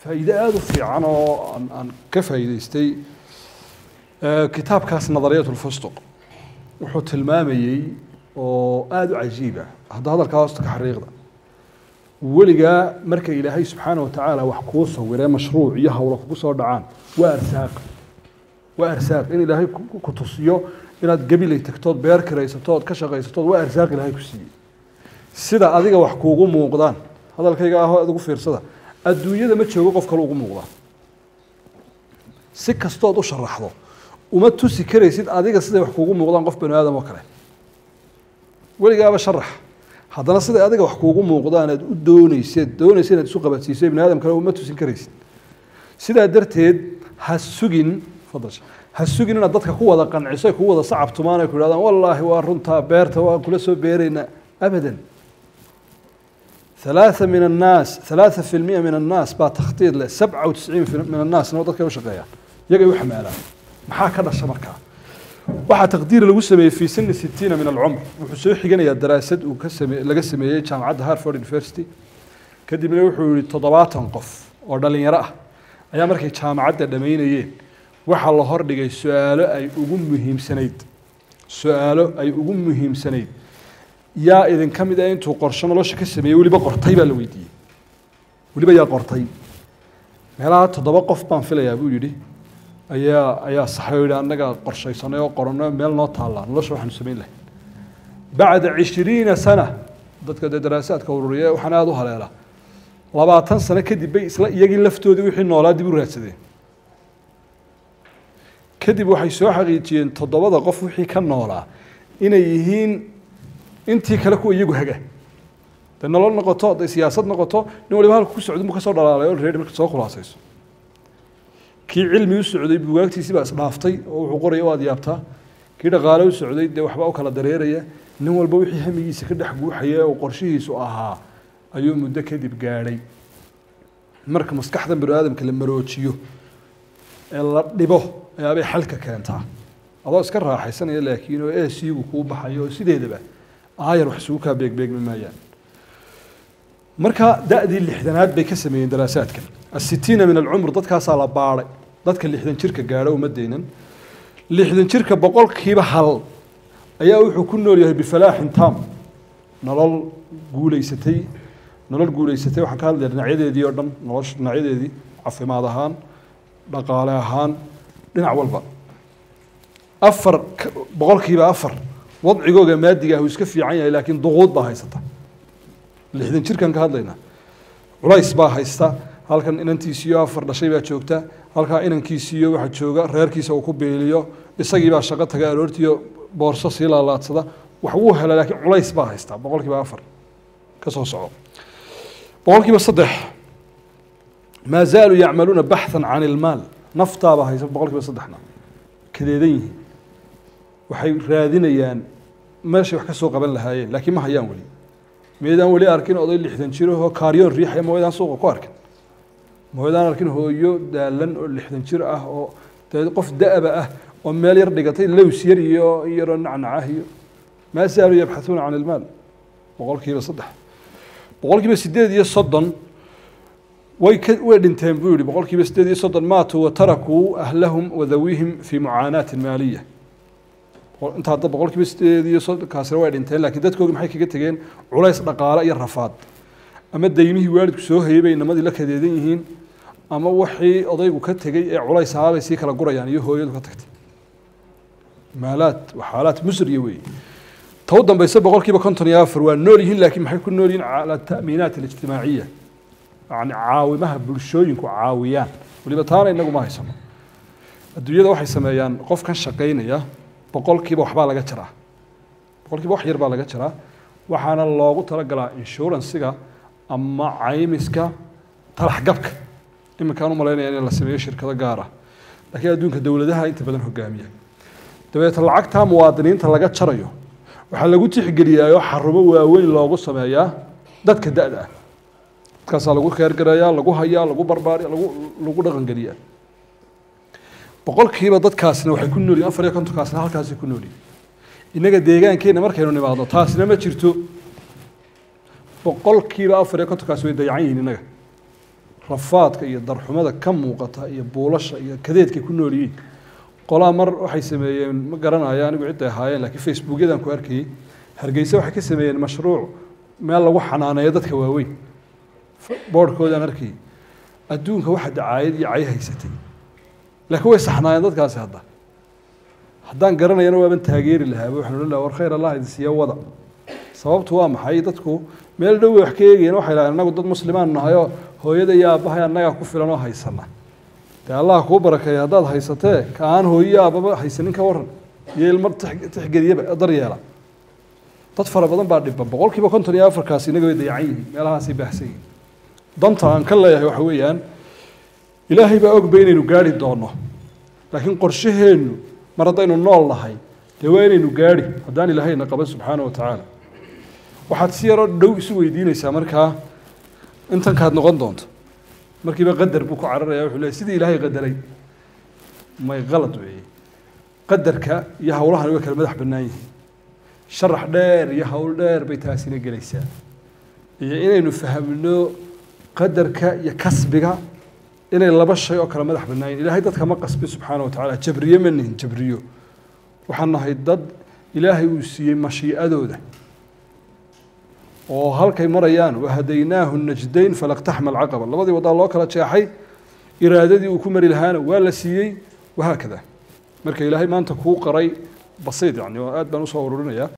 فإذا أدو في عنو أن كفى يستي كتاب كاس نظرية الفستق وحط المامي وأدو عجيبة هذا الكاس كحريق ده ولقى مركز إلهي سبحانه وتعالى وحكوسه ولا مشروع يها ولا حكوسه ودعان وأرزاق إن إلهي كتصيو إن قبل تكتود بيرك رئيستود كشغيستود وأرزاق إلهي كسي سيدا أديك وحكوكو موقدان هذا الكيغا هو أدوكو فيرسدا الدنيا ده ما تشوفو قف كلوغو موقدان سكستود وشرحضو وما توسي كريسيد أديك سيدا وحكوكو موقدان قف بنو آدم وكله ولقى بشرح هذا سيدا أديك وحكوكو موقدان دونيسيد إنad isu qabadsiisay bini aadamkana uma tusin karaysid sidaa darteed ha sugin fadlan ha sugin inaad dadka ku wada qanciso ku wada sacabtumaan ay ku yiraahdaan wallaahi waa runta beerta waa kula soo beerayna abadan 3% من الناس با تخطيط ل 97% من الناس نoo dadka u shaqeeyaan iyaga u xamaalaan maxaa ka dhashay markaa waxa taqdiir lagu sameeyay fi sin 60 min al-umr wuxuu soo xiganayaa daraasad uu ka sameeyay laga sameeyay jaamacadda Harvard University kadibna wuxuu yiri 70 qof oo dhalinyaro ah ayaa markay jaamacadda dhameynayeen waxa la hor dhigay su'aalo ay ugu muhiimsanayd yaa idin kamid ah intuu qorshe nolosha ka sameeyay waliba qortay baa la weydiiyay waliba yaa qortay meelaha 7 qof baan filayaa buu yiri ayaa saxayay anaga qorshaysanay oo qorano meel noo taala nolosha waxaan sameyn lahayn بعد 20 سنة dadka daraasaadka ururiyay waxaan aad u haleelaa 20 sano kadib bay isla iyagii laftoodii wixii noolaa dib u raadsadeen kadib waxay soo xaqiijiyeen 7 qof wixii ka noolaa inay yihiin intii kale ku iyagu haga tan nolol noqoto siyaasad noqoto nin waliba halka ku socdo ka soo dhalaalay oo reer marka soo khulaasayso kii cilmi u socday buugaagtiisii baa isdhaaftay oo wuxuu qoray waad yaabtaa kii dhaqaale u socday de waxba u kala dareeraya nin walba wixii hamigiisa ka dhex guuxaya oo qorshihiisu ahaa ayuu muddo kadib gaadhay marka maskaxda bini'aadamka la maroojiyo ee la dhibo ayaabay xalka keentaa adoo iska raaxaysanaya laakiin oo eesiigu kuu baxayo sideedaba aayar wax isugu kaa beegbeegmi maayaan marka da'dii 60aad bay ka sameeyeen daraasaadkan 60 min al-umr dadkaasaa la baaray dadka 60 jirka gaadha uma deynan 60 jirka boqolkiiba hal ayaa wuxuu ku nool yahay bifalaaxin taam nolol guuleysatay waxaan ka hadlaynaa dhinacyadeedii oo dhan nolosha dhinacyadeedii caafimaad ahaan dhaqaale ahaan dhinac walba 4% wadcigooga maadiga ah uu iska fiican yahay laakiin duquud baa haysata 60 jirkan ka hadlaynaa culays baa haysta halkan inantiisiyo 4 dhashay baa joogta halka inankiisiyo waxa jooga reerkiisa uu ku beeliyo isagii baa shaqo taga aroortiyo boorso si laalaadsada wax uu helay laakiin culays baa haysta 4% ka soo soco 3% ما زالوا يعملون بحثا عن المال نفطا بها 3% كديدين waxay raadinayaan meesha wax ka soo qaban lahaayeen laakiin ma hayaan wali meedaan wali arkin oday 60 jiro oo kaariyoon riixay mooyadaan suuqa ku arkin mooyadaan arkin hooyo daalan oo 60 jir ah oo qof da'aba ah oo meel yar dhigatay lows yar iyo nacnacaah iyo ما زالوا يبحثون عن المال boqolkiiba 8 way dhinteen buu yiri boqolkiiba 8 maatuu wa tarakuu ahlahum wa dhawihim fi mu'aanat maaliyah inta hadda boqolkiiba 8 kaasina way dhinteen laakiin dadkoodu maxay kaga tageen culays dhaqaale iyo rafaad ama deymihii waalidku soo hayay inamadii la kadeedan yihiin ama wixii odaygu ka tagay ee culays ahaabay si kala gurayaan iyo hooyadu ka tagtay maalaad waxaalaad musriye way taw dambaysa boqolkiiba 54 waa nool yihiin laakiin maxay ku nool yihiin ala ta'minaat al-ijtimaa'iyya يعني عاومها بلشوينكو عاويان ولي بتانا إنكو ما هيسمى الدنيا ده واحد سميان قف كان شقينيا بقول كيبا وحبا لقى ترى بقول كيبا وحير با لقى ترى وحنا الله ترجع إنشورنسكا أما عيمسكا طرح جبك إما كانوا ملاين يعني الله سميه شركة جارة لكن الدنيا الدولة ده أنت بدن حكامية تبي طلعتها مواطنين طلعت شريو وحلقوا تحجريا يحرموا وين الله قصة مايا ده كده ده kaas lagu kheer garaya lagu hayaa lagu barbaariyo lagu dhaqan galiya boqolkiiba dadkaasna waxay ku nool yihiin 4 kaasna halkaas ku nool yihiin inaga deegaankeena markaynu nimaado taasna ma jirto boqolkiiba 4 kaas way dayacan yihiin inaga rafaadka iyo darxumada ka muuqata iyo buulasha iyo kadeedka ku nool yihiin qolaa mar waxay sameeyeen ma garanayo anigu cid ay ahaayeen laakiin facebookyadan ku arkayay hargeysa waxay ka sameeyeen mashruuc meel lagu xanaaneeyo dadka waaweyn boodhkoodaan arkayay adduunka waxa dacaayad iyo cay haysatay laakiin way saxnaayeen dadkaasi haddaan garanayana waaban taageeri lahaa waxaan odhan lahaa war khayr allah idin siiya wada sababtu waa maxay dadku meel dhow wax ka eegayeen waxay lahayn annagu dad muslimaan nahay oo hooyada iyo aabbahay annagaa ku filan oo haysana dee allah kuu barakeeya haddaad haysatee ka aan hooyo aababa haysanin ka waran iyo ilmo tixgeliyaba daryeela dad fara badan baa dhibban 54% inaga way dayacan yihiin meelahaasay baahsan yihiin danta aan ka leeyahay waxa weeyaan ilaahay baa og inaynu gaari doono laakiin qorshaheennu mar haddaynu nool nahay dee waa inaynu gaari haddaan ilaahayna qaban subxaana wa tacaala waxaad si yaroo dhow isu weydiinaysaa markaa intan kaad noqon doonto markiiba qadar buu ku cararaya wuxuu leeyahay sidii ilaahay qadaray may qalad weeye qadarka iyo hawlahan way kala madax bannaan yihiin sharax dheer iyo hawl dheer bay taasina gelaysaa iyo inaynu fahamno qadarka iyo kasbiga inay laba shay oo kala madax bannaan yihiin ilaahay dadka ma qasbi subxaana wa tacaala jabriye ma nihin jabriyo waxaan nahay dad ilaahay uu siiyey mashiicadooda oo halkay marayaan wahadaynaahu najdayn falaqtaxma alcaqaba labadii wadaa loo kala jeexay iraadadii uu ku mari lahaana waa la siiyey wahaakada marka ilaahay maanta kuu qaray basiid yani oo aad baan usoo ururinayaa